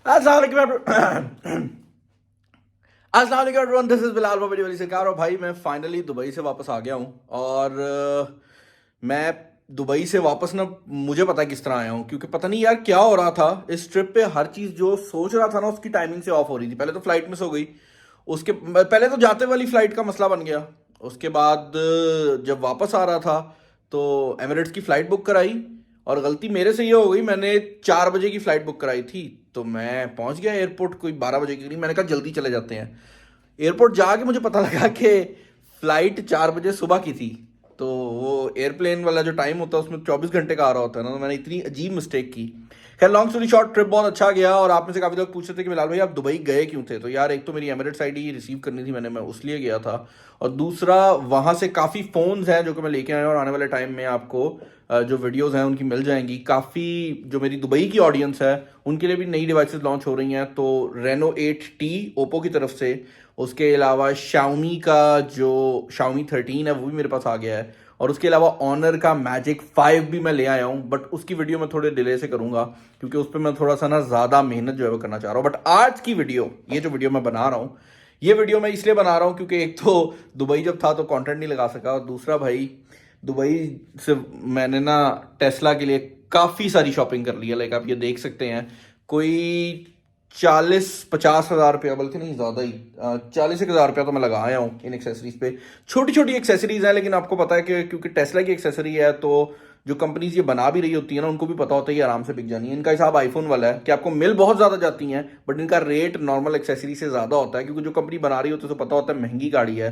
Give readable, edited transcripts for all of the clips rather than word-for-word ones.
अस्सलाम वालेकुम, this is Bilal बाबा वाली सरकार। और भाई मैं फाइनली दुबई से वापस आ गया हूँ। और मैं दुबई से वापस ना, मुझे पता है किस तरह आया हूँ, क्योंकि पता नहीं यार क्या हो रहा था इस ट्रिप पे। हर चीज़ जो सोच रहा था ना उसकी टाइमिंग से ऑफ हो रही थी। पहले तो फ्लाइट मिस हो गई, उसके पहले तो जाते वाली फ्लाइट का मसला बन गया। उसके बाद जब वापस आ रहा था तो एमिरेट्स की फ़्लाइट बुक कराई, और गलती मेरे से ये हो गई, मैंने 4 बजे की फ़्लाइट बुक कराई थी। तो मैं पहुंच गया एयरपोर्ट कोई 12 बजे की। मैंने कहा जल्दी चले जाते हैं। एयरपोर्ट जाके मुझे पता लगा कि फ़्लाइट 4 बजे सुबह की थी। तो वो एयरप्लेन वाला जो टाइम होता है उसमें 24 घंटे का आ रहा होता है ना। तो मैंने इतनी अजीब मिस्टेक की। खैर लॉन्ग स्टोरी शॉर्ट, ट्रिप बहुत अच्छा गया। और आप में से काफ़ी लोग पूछ रहे थे कि बिलाल भाई आप दुबई गए क्यों थे। तो यार एक तो मेरी एमिरेट्स आईडी रिसीव करनी थी मैंने, मैं उस लिए गया था। और दूसरा वहाँ से काफ़ी फ़ोन्स हैं जो कि मैं लेके आया हूँ, और आने वाले टाइम में आपको जो वीडियोस हैं उनकी मिल जाएंगी। काफ़ी जो मेरी दुबई की ऑडियंस है उनके लिए भी नई डिवाइसेस लॉन्च हो रही हैं। तो रेनो 8T ओप्पो की तरफ से, उसके अलावा शाओमी का जो शाओमी 13 है वो भी मेरे पास आ गया है। और उसके अलावा ऑनर का मैजिक 5 भी मैं ले आया हूँ, बट उसकी वीडियो मैं थोड़े डिले से करूँगा क्योंकि उस पर मैं थोड़ा सा ना ज़्यादा मेहनत जो है वो करना चाह रहा हूँ। बट आज की वीडियो, ये जो वीडियो मैं बना रहा हूँ, ये वीडियो मैं इसलिए बना रहा हूँ क्योंकि एक तो दुबई जब था तो कंटेंट नहीं लगा सका, और दूसरा भाई दुबई से मैंने ना टेस्ला के लिए काफ़ी सारी शॉपिंग कर ली है। लाइक आप ये देख सकते हैं, कोई 40-50 हज़ार रुपया, बल्कि नहीं ज़्यादा ही, 40-1 हज़ार रुपया तो मैं लगा आया हूँ इन एक्सेसरीज पे। छोटी छोटी एक्सेसरीज हैं, लेकिन आपको पता है कि क्योंकि टेस्ला की एक्सेसरी है तो जो कंपनीज ये बना भी रही होती है ना उनको भी पता होता है ये आराम से बिक जानी है। इनका हिसाब आईफोन वाला है कि आपको मिल बहुत ज़्यादा जाती हैं, बट इनका रेट नॉर्मल एक्सेसरी से ज़्यादा होता है, क्योंकि जो कंपनी बना रही होती है तो पता होता है महंगी गाड़ी है।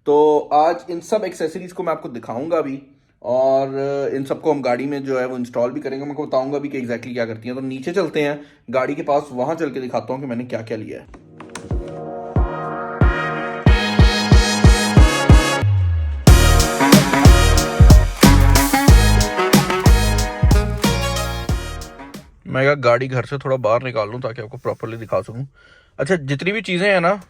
तो आज इन सब एक्सेसरीज को मैं आपको दिखाऊंगा भी, और इन सबको हम गाड़ी में जो है वो इंस्टॉल भी करेंगे। मैं आपको बताऊंगा भी कि एग्जैक्टली क्या करती हैं। तो नीचे चलते हैं गाड़ी के पास, वहां चल के दिखाता हूँ कि मैंने क्या क्या लिया है। मैं क्या गाड़ी घर से थोड़ा बाहर निकाल लूँ ताकि आपको प्रॉपरली दिखा सकूँ। अच्छा, जितनी भी चीज़ें हैं ना,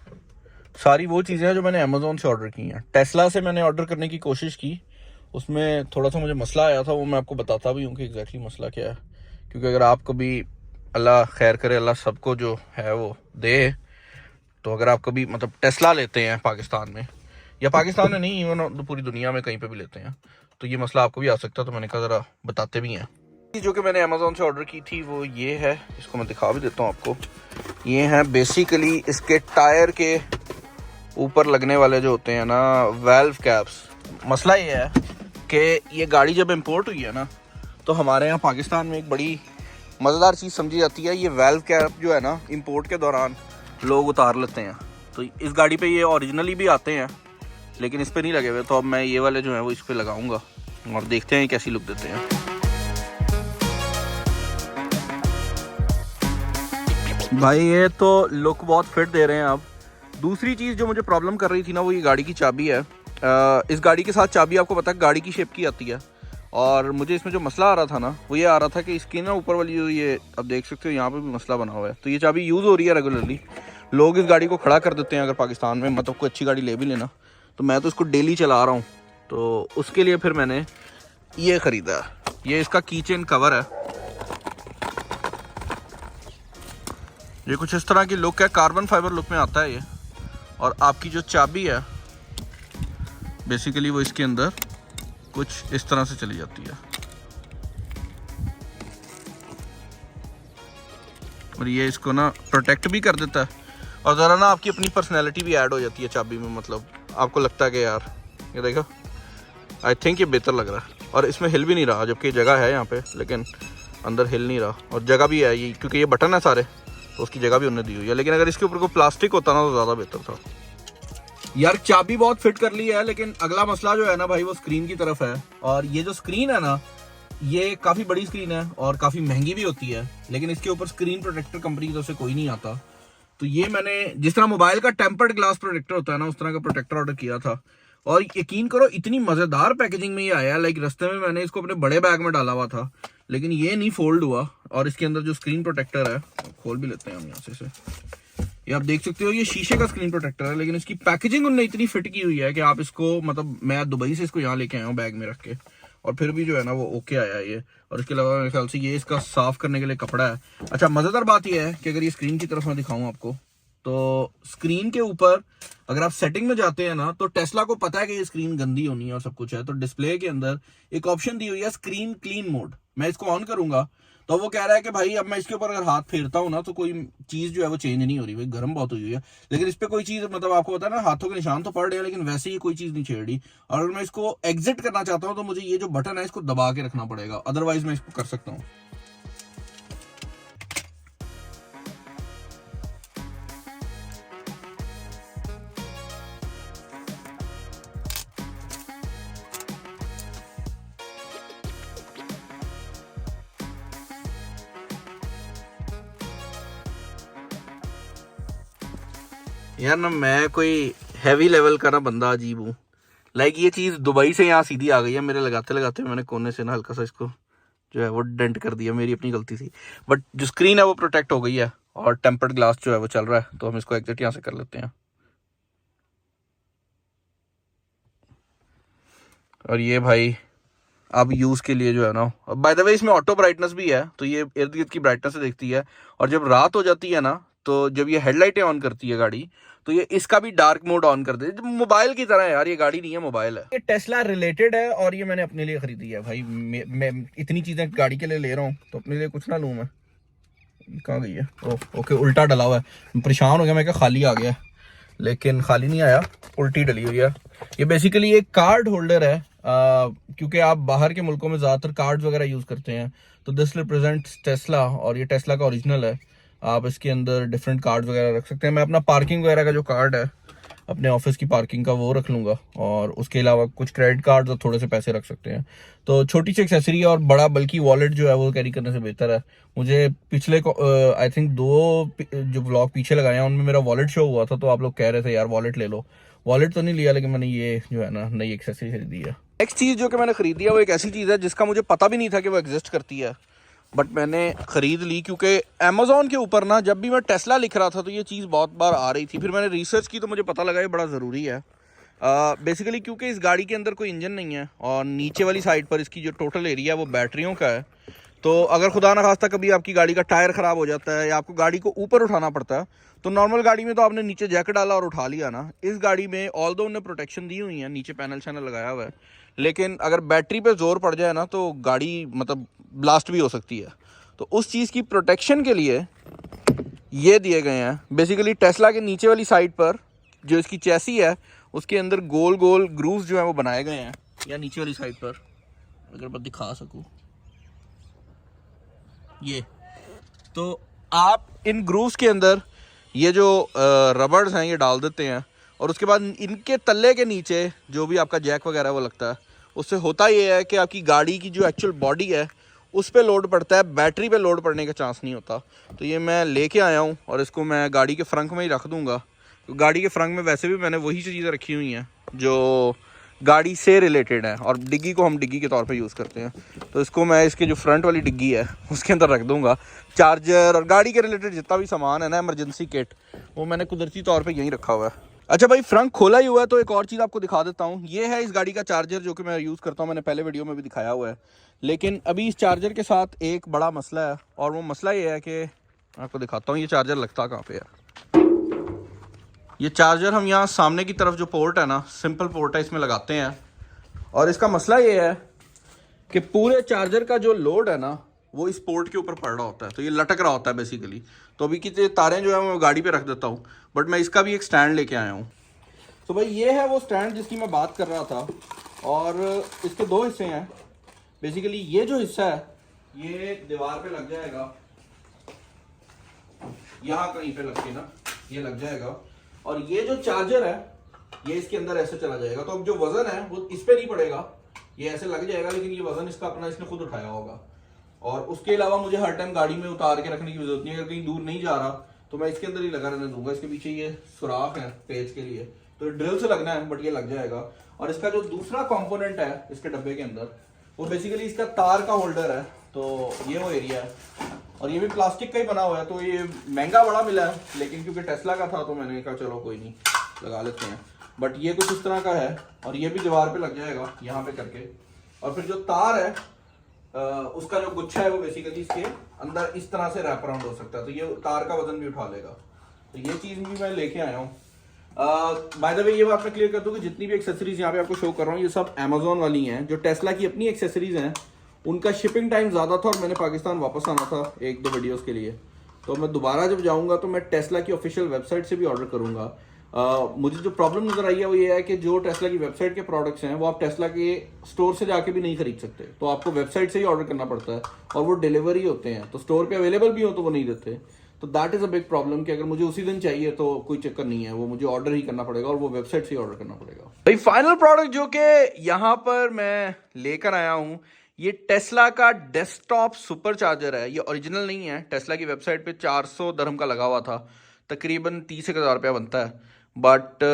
सारी वो चीज़ें हैं जो मैंने अमेजोन से ऑर्डर की हैं। टेस्ला से मैंने ऑर्डर करने की कोशिश की, उसमें थोड़ा सा मुझे मसला आया था, वो मैं आपको बताता भी हूँ कि एग्जैक्टली मसला क्या है। क्योंकि अगर आप कभी, अल्लाह खैर करे, अल्लाह सबको जो है वो दे, तो अगर आप कभी मतलब टेस्ला लेते हैं पाकिस्तान में, या पाकिस्तान में नहीं, इवन पूरी दुनिया में कहीं पे भी लेते हैं, तो ये मसला आपको भी आ सकता है। तो मैंने कहा ज़रा बताते भी हैं। जो कि मैंने अमेजोन से ऑर्डर की थी वो ये है, इसको मैं दिखा भी देता हूँ आपको। ये हैं बेसिकली इसके टायर के ऊपर लगने वाले जो होते हैं ना वेल्व कैप्स। मसला ये है कि ये गाड़ी जब इम्पोर्ट हुई है ना, तो हमारे यहाँ पाकिस्तान में एक बड़ी मज़ेदार चीज़ समझी जाती है। ये वेल्व कैप जो है ना, इम्पोर्ट के दौरान लोग उतार लेते हैं। तो इस गाड़ी पे ये ओरिजिनली भी आते हैं, लेकिन इस पर नहीं लगे हुए। तो अब मैं ये वाले जो हैं वो इस पर लगाऊंगा और देखते हैं कैसी लुक देते हैं। भाई ये तो लुक बहुत फिट दे रहे हैं। अब दूसरी चीज़ जो मुझे प्रॉब्लम कर रही थी ना, वो ये गाड़ी की चाबी है। इस गाड़ी के साथ चाबी आपको पता है गाड़ी की शेप की आती है, और मुझे इसमें जो मसला आ रहा था ना वो ये आ रहा था कि इसकी ना ऊपर वाली जो, ये अब देख सकते हो यहाँ पे भी मसला बना हुआ है। तो ये चाबी यूज़ हो रही है रेगुलरली, लोग इस गाड़ी को खड़ा कर देते हैं अगर पाकिस्तान में, मतलब कोई अच्छी गाड़ी ले भी लेना। तो मैं तो इसको डेली चला रहा हूँ, तो उसके लिए फिर मैंने ये ख़रीदा। ये इसका की चेन कवर है, ये कुछ इस तरह की लुक है, कार्बन फाइबर लुक में आता है ये। और आपकी जो चाबी है बेसिकली वो इसके अंदर कुछ इस तरह से चली जाती है, और ये इसको ना प्रोटेक्ट भी कर देता है, और ज़रा ना आपकी अपनी पर्सनैलिटी भी ऐड हो जाती है चाबी में। मतलब आपको लगता है कि यार ये देखो, आई थिंक ये बेहतर लग रहा है। और इसमें हिल भी नहीं रहा, जबकि जगह है यहाँ पे, लेकिन अंदर हिल नहीं रहा। और जगह भी है ये, क्योंकि ये बटन है सारे, तो उसकी जगह भी उन्होंने दी हुई है। लेकिन अगर इसके ऊपर कोई प्लास्टिक होता ना तो ज़्यादा बेहतर था। यार चाबी बहुत फिट कर ली है, लेकिन अगला मसला जो है ना भाई वो स्क्रीन की तरफ है। और ये जो स्क्रीन है ना, ये काफ़ी बड़ी स्क्रीन है और काफ़ी महंगी भी होती है, लेकिन इसके ऊपर स्क्रीन प्रोटेक्टर कंपनी की तरफ से कोई नहीं आता। तो ये मैंने जिस तरह मोबाइल का टेम्पर्ड ग्लास प्रोटेक्टर होता है ना, उस तरह का प्रोटेक्टर ऑर्डर किया था। और यकीन करो इतनी मज़ेदार पैकेजिंग में ये आया है। लाइक रास्ते में मैंने इसको अपने बड़े बैग में डाला हुआ था, लेकिन ये नहीं फोल्ड हुआ। और इसके अंदर जो स्क्रीन प्रोटेक्टर है, खोल भी लेते हैं हम यहाँ से। ये आप देख सकते हो, ये शीशे का स्क्रीन प्रोटेक्टर है, लेकिन इसकी पैकेजिंग उन्होंने इतनी फिट की हुई है कि आप इसको, मतलब मैं दुबई से इसको यहाँ लेके आया हूँ बैग में रख के, और फिर भी जो है ना वो ओके आया ये। और इसके अलावा मेरे ख्याल से ये इसका साफ करने के लिए कपड़ा है। अच्छा, मज़ेदार बात ये है कि अगर ये स्क्रीन की तरफ मैं दिखाऊं आपको, तो स्क्रीन के ऊपर अगर आप सेटिंग में जाते हैं ना, तो टेस्ला को पता है कि ये स्क्रीन गंदी होनी है और सब कुछ है, तो डिस्प्ले के अंदर एक ऑप्शन दी हुई है स्क्रीन क्लीन मोड। मैं इसको ऑन करूंगा तो वो कह रहा है कि भाई अब मैं इसके ऊपर अगर हाथ फेरता हूं ना तो कोई चीज जो है वो चेंज नहीं हो रही, भाई गर्म बहुत हुई है, लेकिन इस पे कोई चीज मतलब आपको पता है ना हाथों के निशान तो पड़ रहे हैं, लेकिन वैसे ही कोई चीज नहीं छेड़ रही। और अगर मैं इसको एग्जिट करना चाहता हूं तो मुझे ये जो बटन है इसको दबा के रखना पड़ेगा, अदरवाइज मैं इसको कर सकता हूँ। यार ना मैं कोई हैवी लेवल का ना बंदा अजीब हूँ। लाइक ये चीज़ दुबई से यहाँ सीधी आ गई है मेरे, लगाते लगाते मैंने कोने से ना हल्का सा इसको जो है वो डेंट कर दिया, मेरी अपनी गलती थी। बट जो स्क्रीन है वो प्रोटेक्ट हो गई है और टेम्पर्ड ग्लास जो है वो चल रहा है, तो हम इसको एग्जिट यहाँ से कर लेते हैं। और ये भाई अब यूज़ के लिए जो है ना, बाय द वे इसमें ऑटो ब्राइटनेस भी है, तो ये इर्द गिर्द की ब्राइटनेस से देखती है। और जब रात हो जाती है ना, तो जब ये हेडलाइटें ऑन करती है गाड़ी, तो ये इसका भी डार्क मोड ऑन कर देती है। मोबाइल की तरह है यार, ये गाड़ी नहीं है, मोबाइल है। ये टेस्ला रिलेटेड है और ये मैंने अपने लिए खरीदी है भाई। मैं इतनी चीज़ें गाड़ी के लिए ले रहा हूँ तो अपने लिए कुछ ना लूँ मैं। कहाँ गई है? ओके, उल्टा डला हुआ है, परेशान हो गया मैं, क्या खाली आ गया, लेकिन खाली नहीं आया, उल्टी डली हुई है। ये बेसिकली एक कार्ड होल्डर है, क्योंकि आप बाहर के मुल्कों में ज़्यादातर कार्ड्स वगैरह यूज़ करते हैं, तो दिस रिप्रेजेंट्स टेस्ला और ये टेस्ला का ओरिजिनल है। आप इसके अंदर डिफरेंट कार्ड्स वगैरह रख सकते हैं। मैं अपना पार्किंग वगैरह का जो कार्ड है अपने ऑफिस की पार्किंग का वो रख लूँगा, और उसके अलावा कुछ क्रेडिट कार्ड्स और थोड़े से पैसे रख सकते हैं। तो छोटी सी एक्सेसरी और बड़ा बल्कि वॉलेट जो है वो कैरी करने से बेहतर है। मुझे पिछले आई थिंक 2 जो व्लॉग पीछे लगाए हैं उनमें मेरा वॉलेट शो हुआ था, तो आप लोग कह रहे थे यार वॉलेट ले लो। वॉलेट तो नहीं लिया, लेकिन मैंने ये जो है ना नई एक्सेसरी खरीदी है। नेक्स्ट चीज़ जो कि मैंने खरीदी है वो एक ऐसी चीज़ है जिसका मुझे पता भी नहीं था कि वो एग्जिस्ट करती है, बट मैंने ख़रीद ली क्योंकि अमेज़ॉन के ऊपर ना जब भी मैं टेस्ला लिख रहा था तो ये चीज़ बहुत बार आ रही थी। फिर मैंने रिसर्च की तो मुझे पता लगा ये बड़ा ज़रूरी है। बेसिकली क्योंकि इस गाड़ी के अंदर कोई इंजन नहीं है और नीचे वाली साइड पर इसकी जो टोटल एरिया है वो बैटरियों का है। तो अगर खुदा ना खास्ता कभी आपकी गाड़ी का टायर ख़राब हो जाता है या आपको गाड़ी को ऊपर उठाना पड़ता है, तो नॉर्मल गाड़ी में तो आपने नीचे जैक डाला और उठा लिया ना। इस गाड़ी में ऑल्दो उन्होंने प्रोटेक्शन दी हुई है, नीचे पैनल शैनल लगाया हुआ है, लेकिन अगर बैटरी पे जोर पड़ जाए ना तो गाड़ी मतलब ब्लास्ट भी हो सकती है। तो उस चीज़ की प्रोटेक्शन के लिए ये दिए गए हैं। बेसिकली टेस्ला के नीचे वाली साइड पर जो इसकी चैसी है उसके अंदर गोल गोल ग्रूव्स जो है वो बनाए गए हैं, या नीचे वाली साइड पर अगर मैं दिखा सकूँ ये, तो आप इन ग्रूव्स के अंदर ये जो रबर्स हैं ये डाल देते हैं, और उसके बाद इनके तल्ले के नीचे जो भी आपका जैक वगैरह वो लगता है, उससे होता ये है कि आपकी गाड़ी की जो एक्चुअल बॉडी है उस पे लोड पड़ता है, बैटरी पे लोड पड़ने का चांस नहीं होता। तो ये मैं लेके आया हूँ और इसको मैं गाड़ी के फ्रंट में ही रख दूँगा। तो गाड़ी के फ्रंट में वैसे भी मैंने वही चीज़ें रखी हुई हैं जो गाड़ी से रिलेटेड है, और डिग्गी को हम डिग्गी के तौर पे यूज़ करते हैं। तो इसको मैं इसके जो फ्रंट वाली डिग्गी है उसके अंदर रख दूंगा। चार्जर और गाड़ी के रिलेटेड जितना भी सामान है ना, इमरजेंसी किट, वो मैंने कुदरती तौर पे यहीं रखा हुआ है। अच्छा भाई, फ्रंट खोला ही हुआ है तो एक और चीज़ आपको दिखा देता हूँ। ये है इस गाड़ी का चार्जर जो कि मैं यूज़ करता हूँ, मैंने पहले वीडियो में भी दिखाया हुआ है। लेकिन अभी इस चार्जर के साथ एक बड़ा मसला है, और वो मसला ये है कि आपको दिखाता हूँ ये चार्जर लगता कहाँ पे है। ये चार्जर हम यहाँ सामने की तरफ जो पोर्ट है ना, सिंपल पोर्ट है, इसमें लगाते हैं। और इसका मसला ये है कि पूरे चार्जर का जो लोड है ना वो इस पोर्ट के ऊपर पड़ रहा होता है, तो ये लटक रहा होता है बेसिकली। तो अभी की तारें जो है मैं गाड़ी पे रख देता हूँ, बट मैं इसका भी एक स्टैंड लेके आया हूँ। तो भाई ये है वो स्टैंड जिसकी मैं बात कर रहा था, और इसके 2 हिस्से हैं। बेसिकली ये जो हिस्सा है ये दीवार पे लग जाएगा, यहाँ कहीं पे लग के ना ये लग जाएगा, और ये जो चार्जर है ये इसके अंदर ऐसे चला जाएगा। तो अब जो वजन है वो इस पे नहीं पड़ेगा, ये ऐसे लग जाएगा, लेकिन ये वजन इसका अपना इसने खुद उठाया होगा। और उसके अलावा मुझे हर टाइम गाड़ी में उतार के रखने की जरूरत नहीं है। अगर कहीं दूर नहीं जा रहा तो मैं इसके अंदर ही लगा रहने दूंगा। इसके पीछे ये सुराख है पेच के लिए, तो ड्रिल से लगना है, बट ये लग जाएगा। और इसका जो दूसरा कंपोनेंट है इसके डब्बे के अंदर, वो बेसिकली इसका तार का होल्डर है। तो ये वो एरिया है, और ये भी प्लास्टिक का ही बना हुआ है। तो ये महंगा बड़ा मिला है, लेकिन क्योंकि टेस्ला का था तो मैंने कहा चलो कोई नहीं लगा लेते हैं। बट ये कुछ इस तरह का है, और ये भी दीवार पे लग जाएगा यहाँ पे करके। और फिर जो तार है उसका जो गुच्छा है वो बेसिकली इसके अंदर इस तरह से रैप अराउंड हो सकता है, तो ये तार का वजन भी उठा लेगा। तो ये चीज़ भी मैं लेके आया हूँ। बाय द वे ये बात मैं क्लियर कर दूँ कि जितनी भी एक्सेसरीज यहाँ पे आपको शो कर रहा हूँ ये सब अमेजोन वाली हैं। जो टेस्ला की अपनी एक्सेसरीज हैं उनका शिपिंग टाइम ज़्यादा था और मैंने पाकिस्तान वापस आना था 1-2 वीडियोज़ के लिए, तो मैं दोबारा जब जाऊँगा तो मैं टेस्ला की ऑफिशियल वेबसाइट से भी ऑर्डर करूँगा। मुझे जो प्रॉब्लम नज़र आई है वो ये है कि जो टेस्ला की वेबसाइट के प्रोडक्ट्स हैं वो आप टेस्ला के स्टोर से जाके भी नहीं खरीद सकते, तो आपको वेबसाइट से ही ऑर्डर करना पड़ता है और वो डिलीवरी होते हैं, तो स्टोर पे अवेलेबल भी हो तो वो नहीं देते। तो that is a big problem कि अगर मुझे उसी दिन चाहिए तो कोई चक्कर नहीं है, वो मुझे ऑर्डर ही करना पड़ेगा और वो वेबसाइट से ही ऑर्डर करना पड़ेगा। भाई फाइनल प्रोडक्ट जो कि यहाँ पर मैं लेकर आया हूँ ये टेस्ला का डेस्कटॉप सुपर चार्जर है। ये ओरिजिनल नहीं है, टेस्ला की वेबसाइट पे 400 दरहम का लगा हुआ था, तकरीबन 30,000 रुपया बनता है। बट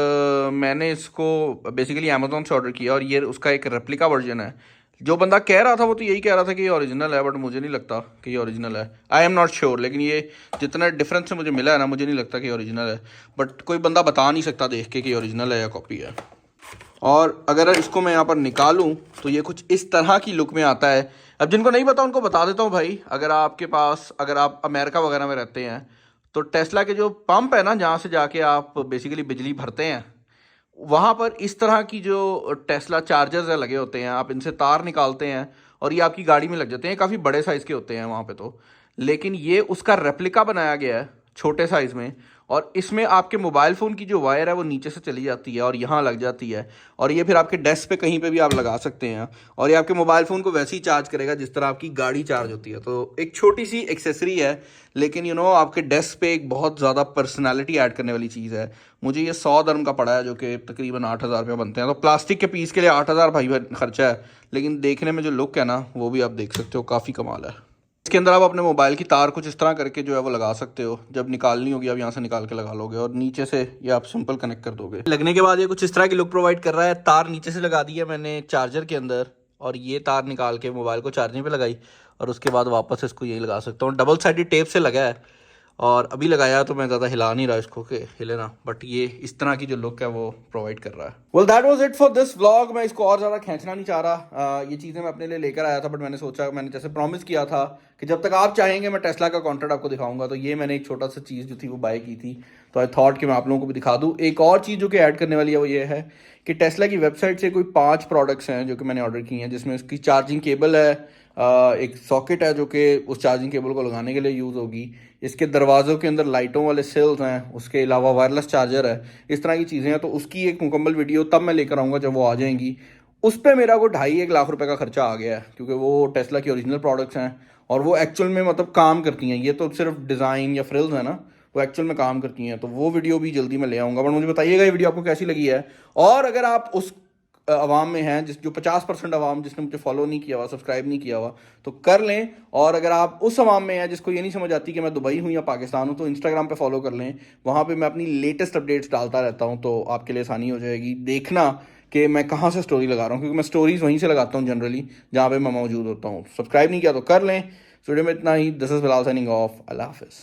मैंने इसको बेसिकली अमेजोन से ऑर्डर किया और ये उसका एक रेप्लिका वर्जन है। जो बंदा कह रहा था वो तो यही कह रहा था कि ये ओरिजिनल है, बट मुझे नहीं लगता कि ये ओरिजिनल है। आई एम नॉट श्योर, लेकिन ये जितना डिफरेंस से मुझे मिला है ना, मुझे नहीं लगता कि ओरिजिनल है। बट कोई बंदा बता नहीं सकता देख के कि ओरिजिनल है या कॉपी है। और अगर इसको मैं यहाँ पर निकालूं तो ये कुछ इस तरह की लुक में आता है। अब जिनको नहीं पता उनको बता देता हूँ भाई, अगर आप अमेरिका वगैरह में रहते हैं तो टेस्ला के जो पंप है ना जहाँ से जाके आप बेसिकली बिजली भरते हैं, वहाँ पर इस तरह की जो टेस्ला चार्जर्स है लगे होते हैं। आप इनसे तार निकालते हैं और ये आपकी गाड़ी में लग जाते हैं। काफ़ी बड़े साइज़ के होते हैं वहाँ पे तो, लेकिन ये उसका रेप्लिका बनाया गया है छोटे साइज़ में। और इसमें आपके मोबाइल फ़ोन की जो वायर है वो नीचे से चली जाती है और यहाँ लग जाती है, और ये फिर आपके डेस्क पे कहीं पे भी आप लगा सकते हैं और ये आपके मोबाइल फ़ोन को वैसे ही चार्ज करेगा जिस तरह आपकी गाड़ी चार्ज होती है। तो एक छोटी सी एक्सेसरी है, लेकिन आपके डेस्क पे एक बहुत ज़्यादा पर्सनैलिटी ऐड करने वाली चीज़ है। मुझे ये 100 दरम का पड़ा है जो कि तकरीबन 8,000 रुपये बनते हैं। तो प्लास्टिक के पीस के लिए 8,000 भाई खर्चा है, लेकिन देखने में जो लुक है ना वो भी आप देख सकते हो, काफ़ी कमाल है। इसके अंदर आप अपने मोबाइल की तार कुछ इस तरह करके जो है वो लगा सकते हो। जब निकालनी होगी आप यहाँ से निकाल के लगा लोगे और नीचे से ये आप सिंपल कनेक्ट कर दोगे। लगने के बाद ये कुछ इस तरह की लुक प्रोवाइड कर रहा है। तार नीचे से लगा दी है मैंने चार्जर के अंदर, और ये तार निकाल के मोबाइल को चार्जिंग पे लगाई और उसके बाद वापस इसको यही लगा सकता हूँ। डबल साइडेड टेप से लगा है और अभी लगाया तो मैं ज़्यादा हिला नहीं रहा इसको कि हिले ना, बट ये इस तरह की जो लुक है वो प्रोवाइड कर रहा है। Well that was it for this vlog. मैं इसको और ज़्यादा खींचना नहीं चाह रहा। ये चीज़ें मैं अपने लिए लेकर आया था, बट मैंने सोचा, मैंने जैसे प्रॉमिस किया था कि जब तक आप चाहेंगे मैं टेस्ला का कॉन्टेंट आपको दिखाऊंगा, तो ये मैंने एक छोटा सा चीज़ जो थी वो बाय की थी, तो आई थॉट कि मैं आप लोगों को भी दिखा दूँ। एक और चीज़ जो कि ऐड करने वाली है वो ये है कि टेस्ला की वेबसाइट से कोई 5 प्रोडक्ट्स हैं जो कि मैंने ऑर्डर किए हैं, जिसमें उसकी चार्जिंग केबल है, एक सॉकेट है जो कि उस चार्जिंग केबल को लगाने के लिए यूज़ होगी, इसके दरवाज़ों के अंदर लाइटों वाले सेल्स हैं, उसके अलावा वायरलेस चार्जर है, इस तरह की चीज़ें हैं। तो उसकी एक मुकम्मल वीडियो तब मैं लेकर आऊँगा जब वो आ जाएंगी। उस पर मेरा को 2.5-1 लाख रुपए का खर्चा आ गया है, क्योंकि वो टेस्ला की ओरिजिनल प्रोडक्ट्स हैं और वो एक्चुअल में मतलब काम करती हैं। ये तो सिर्फ डिज़ाइन या फ्रिल्स है ना, वो एक्चुअल में काम करती हैं। तो वो वीडियो भी जल्दी मैं ले आऊँगा। बट मुझे बताइएगा ये वीडियो आपको कैसी लगी है, और अगर आप उस अवाम में हैं जो 50% अवाम जिसने मुझे फॉलो नहीं किया हुआ, सब्सक्राइब नहीं किया हुआ, तो कर लें। और अगर आप उस अवाम में हैं जिसको ये नहीं समझ आती कि मैं दुबई हूँ या पाकिस्तान हूँ, तो इंस्टाग्राम पे फॉलो कर लें। वहाँ पे मैं अपनी लेटेस्ट अपडेट्स डालता रहता हूँ, तो आपके लिए आसानी हो जाएगी देखना कि मैं कहाँ से स्टोरी लगा रहा हूँ, क्योंकि मैं स्टोरीज वहीं से लगाता हूँ जनरली जहाँ पे मैं मौजूद होता हूँ। सब्सक्राइब नहीं किया तो कर लें। वीडियो में इतना ही। This is Bilal signing off. अल्लाह हाफिज़।